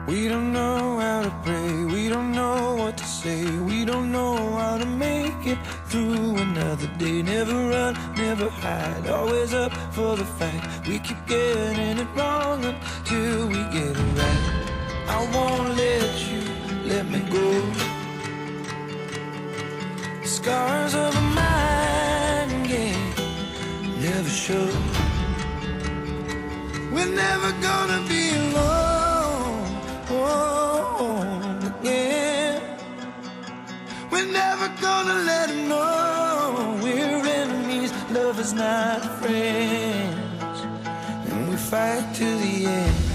We don't know how to pray, we don't know what to say, we don't know how to make it through another day. Never run, never hide, always up for the fight. We keep getting it wrong until we get it right. I won't let you let me go. The scars of a mind game never show. We're never gonna be alone again. We're never gonna let them know we're enemies, lovers, not friends. And we fight to the end.